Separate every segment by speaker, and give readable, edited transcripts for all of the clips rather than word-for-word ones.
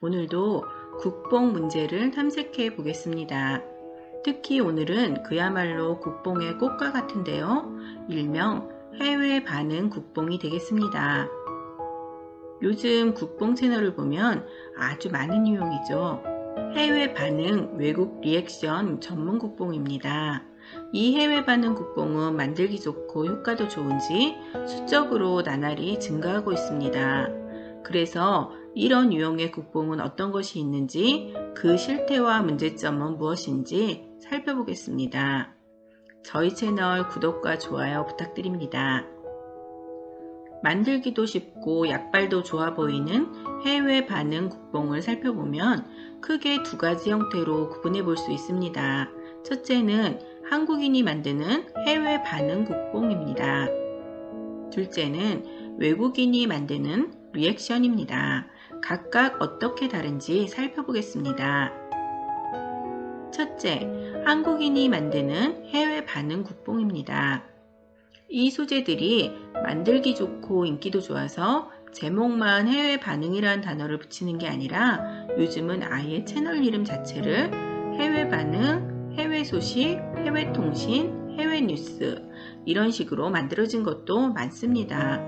Speaker 1: 오늘도 국뽕 문제를 탐색해 보겠습니다. 특히 오늘은 그야말로 국뽕의 꽃과 같은데요. 일명 해외 반응 국뽕이 되겠습니다. 요즘 국뽕 채널을 보면 아주 많은 유형이죠. 해외 반응 외국 리액션 전문 국뽕입니다. 이 해외 반응 국뽕은 만들기 좋고 효과도 좋은지 수적으로 나날이 증가하고 있습니다. 그래서 이런 유형의 국뽕은 어떤 것이 있는지, 그 실태와 문제점은 무엇인지 살펴보겠습니다. 저희 채널 구독과 좋아요 부탁드립니다. 만들기도 쉽고 약발도 좋아 보이는 해외 반응 국뽕을 살펴보면 크게 두 가지 형태로 구분해 볼 수 있습니다. 첫째는 한국인이 만드는 해외 반응 국뽕입니다. 둘째는 외국인이 만드는 리액션입니다. 각각 어떻게 다른지 살펴보겠습니다. 첫째, 한국인이 만드는 해외 반응 국뽕입니다. 이 소재들이 만들기 좋고 인기도 좋아서 제목만 해외 반응이라는 단어를 붙이는 게 아니라 요즘은 아예 채널 이름 자체를 해외 반응, 해외 소식, 해외 통신, 해외 뉴스 이런 식으로 만들어진 것도 많습니다.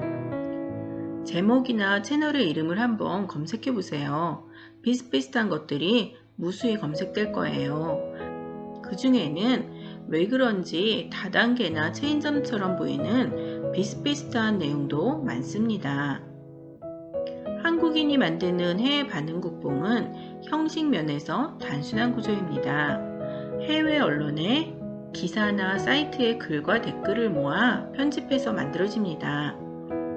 Speaker 1: 제목이나 채널의 이름을 한번 검색해 보세요. 비슷비슷한 것들이 무수히 검색될 거예요. 그 중에는 왜 그런지 다단계나 체인점처럼 보이는 비슷비슷한 내용도 많습니다. 한국인이 만드는 해외 반응 국뽕은 형식 면에서 단순한 구조입니다. 해외 언론의 기사나 사이트의 글과 댓글을 모아 편집해서 만들어집니다.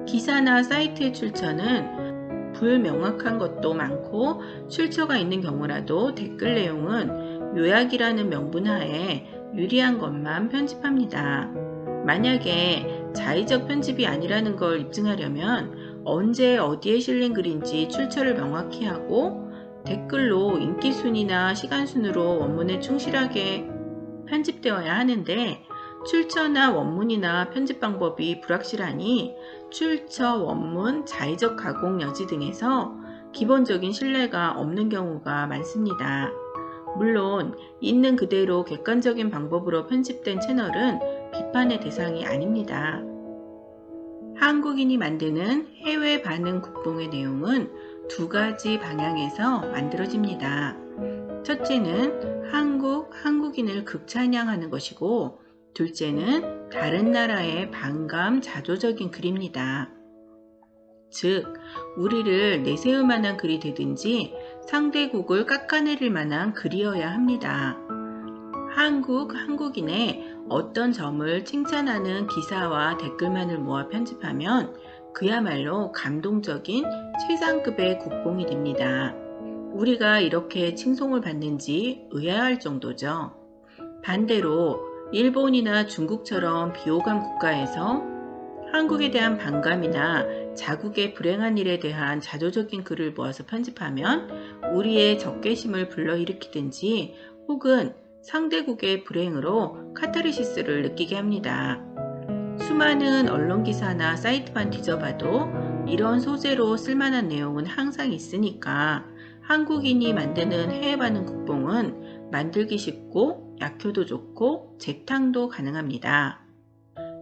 Speaker 1: 기사나 사이트의 출처는 불명확한 것도 많고, 출처가 있는 경우라도 댓글 내용은 요약이라는 명분 하에 유리한 것만 편집합니다. 만약에 자의적 편집이 아니라는 걸 입증하려면 언제 어디에 실린 글인지 출처를 명확히 하고 댓글로 인기순위나 시간순으로 원문에 충실하게 편집되어야 하는데, 출처나 원문이나 편집 방법이 불확실하니 출처, 원문, 자의적 가공 여지 등에서 기본적인 신뢰가 없는 경우가 많습니다. 물론 있는 그대로 객관적인 방법으로 편집된 채널은 비판의 대상이 아닙니다. 한국인이 만드는 해외 반응 국뽕의 내용은 두 가지 방향에서 만들어집니다. 첫째는 한국인을 극찬양하는 것이고, 둘째는 다른 나라의 반감 자조적인 글입니다. 즉, 우리를 내세울 만한 글이 되든지 상대국을 깎아내릴 만한 글이어야 합니다. 한국인의 어떤 점을 칭찬하는 기사와 댓글만을 모아 편집하면 그야말로 감동적인 최상급의 국뽕이 됩니다. 우리가 이렇게 칭송을 받는지 의아할 정도죠. 반대로 일본이나 중국처럼 비호감 국가에서 한국에 대한 반감이나 자국의 불행한 일에 대한 자조적인 글을 모아서 편집하면 우리의 적개심을 불러일으키든지 혹은 상대국의 불행으로 카타르시스를 느끼게 합니다. 수많은 언론 기사나 사이트만 뒤져봐도 이런 소재로 쓸만한 내용은 항상 있으니까 한국인이 만드는 해외 반응 국뽕은 만들기 쉽고 약효도 좋고 재탕도 가능합니다.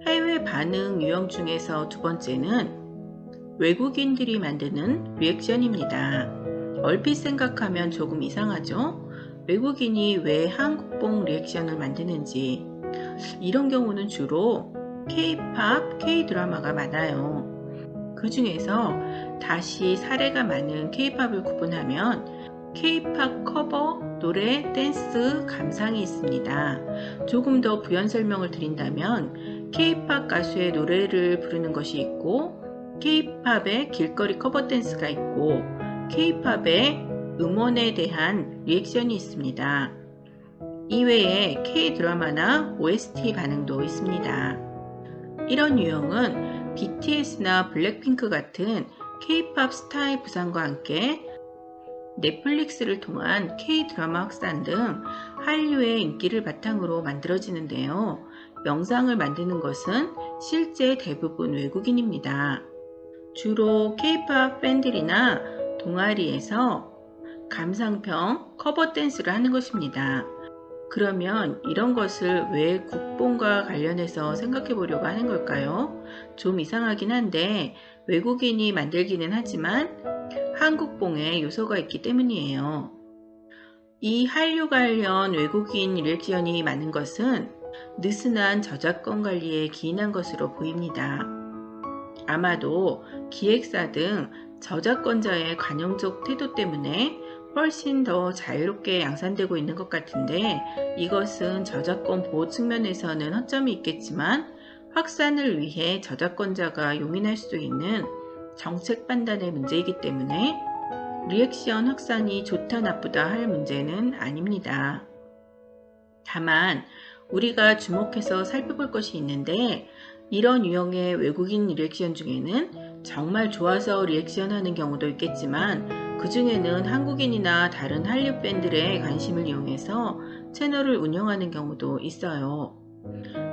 Speaker 1: 해외 반응 유형 중에서 두 번째는 외국인들이 만드는 리액션입니다. 얼핏 생각하면 조금 이상하죠? 외국인이 왜 한국뽕 리액션을 만드는지. 이런 경우는 주로 K-팝, K-드라마가 많아요. 그 중에서 다시 사례가 많은 K-팝을 구분하면 K-팝 커버, 노래, 댄스, 감상이 있습니다. 조금 더 부연 설명을 드린다면 K-팝 가수의 노래를 부르는 것이 있고, K-팝의 길거리 커버 댄스가 있고, K-팝의 음원에 대한 리액션이 있습니다. 이외에 K-드라마나 OST 반응도 있습니다. 이런 유형은 BTS나 블랙핑크 같은 K-팝 스타의 부상과 함께 넷플릭스를 통한 K-드라마 확산 등 한류의 인기를 바탕으로 만들어지는데요. 영상을 만드는 것은 실제 대부분 외국인입니다. 주로 K-팝 팬들이나 동아리에서 감상평, 커버 댄스를 하는 것입니다. 그러면 이런 것을 왜 국뽕과 관련해서 생각해 보려고 하는 걸까요? 좀 이상하긴 한데 외국인이 만들기는 하지만 한국뽕에 요소가 있기 때문이에요. 이 한류 관련 외국인 리액션이 많은 것은 느슨한 저작권 관리에 기인한 것으로 보입니다. 아마도 기획사 등 저작권자의 관용적 태도 때문에 훨씬 더 자유롭게 양산되고 있는 것 같은데, 이것은 저작권 보호 측면에서는 허점이 있겠지만 확산을 위해 저작권자가 용인할 수 있는 정책 판단의 문제이기 때문에 리액션 확산이 좋다 나쁘다 할 문제는 아닙니다. 다만 우리가 주목해서 살펴볼 것이 있는데, 이런 유형의 외국인 리액션 중에는 정말 좋아서 리액션하는 경우도 있겠지만 그 중에는 한국인이나 다른 한류 팬들의 관심을 이용해서 채널을 운영하는 경우도 있어요.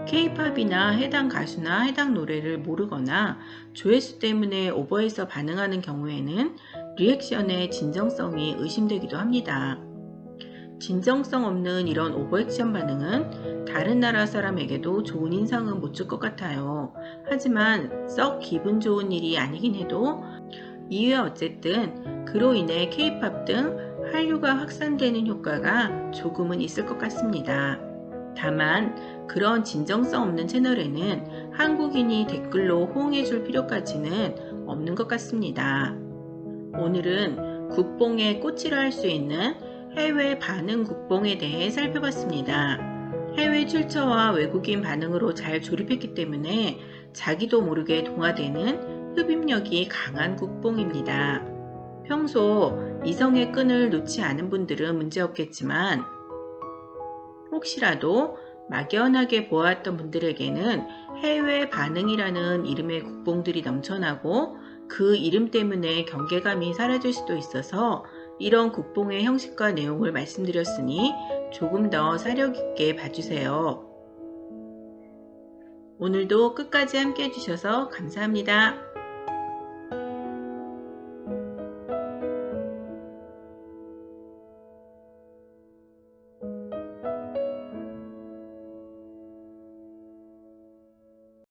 Speaker 1: K-팝이나 해당 가수나 해당 노래를 모르거나 조회수 때문에 오버해서 반응하는 경우에는 리액션의 진정성이 의심되기도 합니다. 진정성 없는 이런 오버액션 반응은 다른 나라 사람에게도 좋은 인상은 못 줄 것 같아요. 하지만 썩 기분 좋은 일이 아니긴 해도 이유야 어쨌든 그로 인해 K-팝 등 한류가 확산되는 효과가 조금은 있을 것 같습니다. 다만 그런 진정성 없는 채널에는 한국인이 댓글로 호응해줄 필요까지는 없는 것 같습니다. 오늘은 국뽕의 꽃이라 할 수 있는 해외 반응 국뽕에 대해 살펴봤습니다. 해외 출처와 외국인 반응으로 잘 조립했기 때문에 자기도 모르게 동화되는 흡입력이 강한 국뽕입니다. 평소 이성의 끈을 놓지 않은 분들은 문제없겠지만 혹시라도 막연하게 보았던 분들에게는 해외 반응이라는 이름의 국뽕들이 넘쳐나고 그 이름 때문에 경계감이 사라질 수도 있어서 이런 국뽕의 형식과 내용을 말씀드렸으니 조금 더 사력 있게 봐주세요. 오늘도 끝까지 함께 해주셔서 감사합니다.